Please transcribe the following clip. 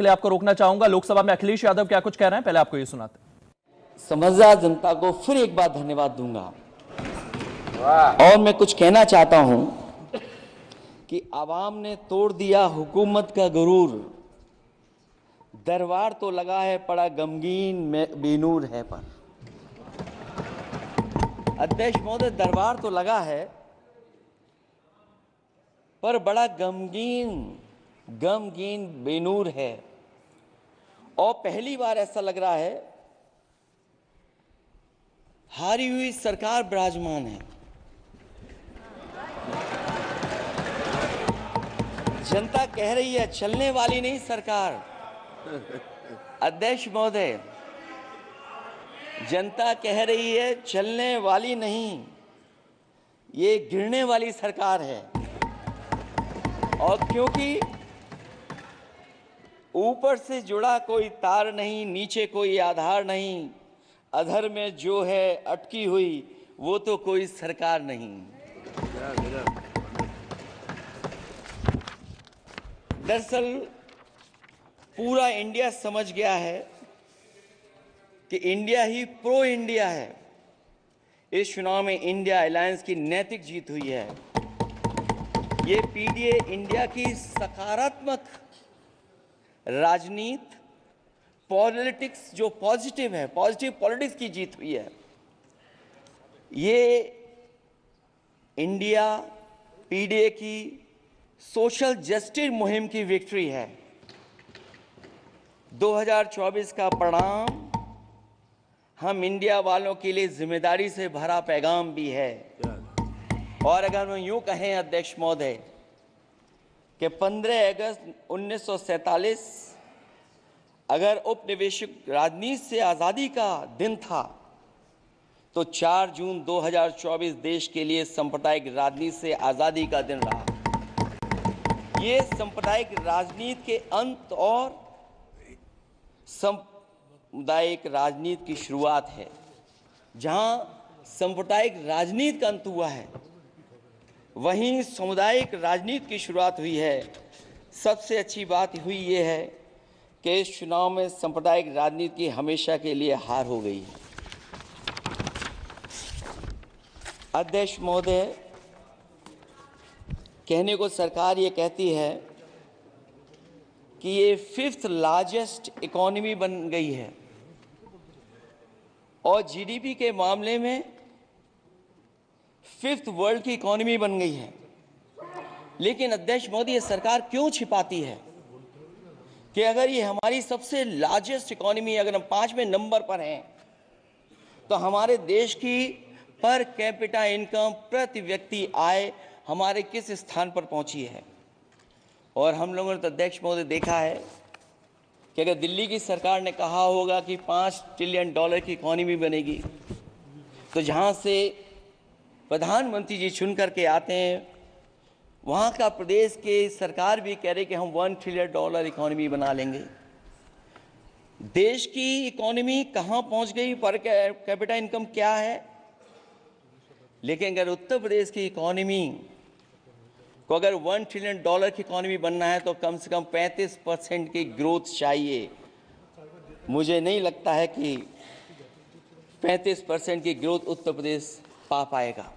के लिए आपको रोकना चाहूंगा। लोकसभा में अखिलेश यादव क्या कुछ कह रहे हैं, पहले आपको ये सुनाते हैं। समझदार जनता को फिर एक बार धन्यवाद दूंगा और मैं कुछ कहना चाहता हूं कि आवाम ने तोड़ दिया हुकूमत का गुरूर, दरबार तो लगा है पड़ा गमगीन में बेनूर है पर। अध्यक्ष महोदय, दरबार तो लगा है पर बड़ा गमगीन बेनूर है। और पहली बार ऐसा लग रहा है हारी हुई सरकार विराजमान है। जनता कह रही है चलने वाली नहीं सरकार। अध्यक्ष महोदय, जनता कह रही है चलने वाली नहीं, ये गिरने वाली सरकार है। और क्योंकि ऊपर से जुड़ा कोई तार नहीं, नीचे कोई आधार नहीं, अधर में जो है अटकी हुई वो तो कोई सरकार नहीं। दरअसल पूरा इंडिया समझ गया है कि इंडिया ही प्रो इंडिया है। इस चुनाव में इंडिया अलायंस की नैतिक जीत हुई है। ये पीडीए इंडिया की सकारात्मक राजनीति, पॉलिटिक्स जो पॉजिटिव है, पॉजिटिव पॉलिटिक्स की जीत हुई है। ये इंडिया पीडीए की सोशल जस्टिस मुहिम की विक्ट्री है। 2024 का परिणाम हम इंडिया वालों के लिए जिम्मेदारी से भरा पैगाम भी है। और अगर हम यूं कहें अध्यक्ष महोदय कि 15 अगस्त 1947 अगर उपनिवेशिक राजनीति से आज़ादी का दिन था तो 4 जून 2024 देश के लिए सांप्रदायिक राजनीति से आज़ादी का दिन रहा। ये सांप्रदायिक राजनीति के अंत और सामुदायिक राजनीति की शुरुआत है। जहां सांप्रदायिक राजनीति का अंत हुआ है, वहीं सामुदायिक राजनीति की शुरुआत हुई है। सबसे अच्छी बात हुई ये है कि इस चुनाव में सांप्रदायिक राजनीति की हमेशा के लिए हार हो गई है। अध्यक्ष महोदय, कहने को सरकार ये कहती है कि ये 5th लार्जेस्ट इकोनॉमी बन गई है और जीडीपी के मामले में 5th वर्ल्ड की इकोनॉमी बन गई है। लेकिन अध्यक्ष मोदी, ये सरकार क्यों छिपाती है कि अगर ये हमारी सबसे लार्जेस्ट इकोनॉमी, अगर हम 5वें नंबर पर हैं, तो हमारे देश की पर कैपिटा इनकम, प्रति व्यक्ति आय हमारे किस स्थान पर पहुंची है। और हम लोगों ने तो अध्यक्ष महोदय देखा है कि अगर दिल्ली की सरकार ने कहा होगा कि $5 ट्रिलियन की इकोनॉमी बनेगी, तो जहां से प्रधानमंत्री जी चुन करके आते हैं, वहां का प्रदेश के सरकार भी कह रहे कि हम $1 ट्रिलियन इकोनॉमी बना लेंगे। देश की इकोनॉमी कहां पहुंच गई, पर कैपिटा इनकम क्या है। लेकिन अगर उत्तर प्रदेश की इकोनॉमी को अगर $1 ट्रिलियन की इकोनॉमी बनना है तो कम से कम 35% की ग्रोथ चाहिए। मुझे नहीं लगता है कि 35% की ग्रोथ उत्तर प्रदेश पा पाएगा।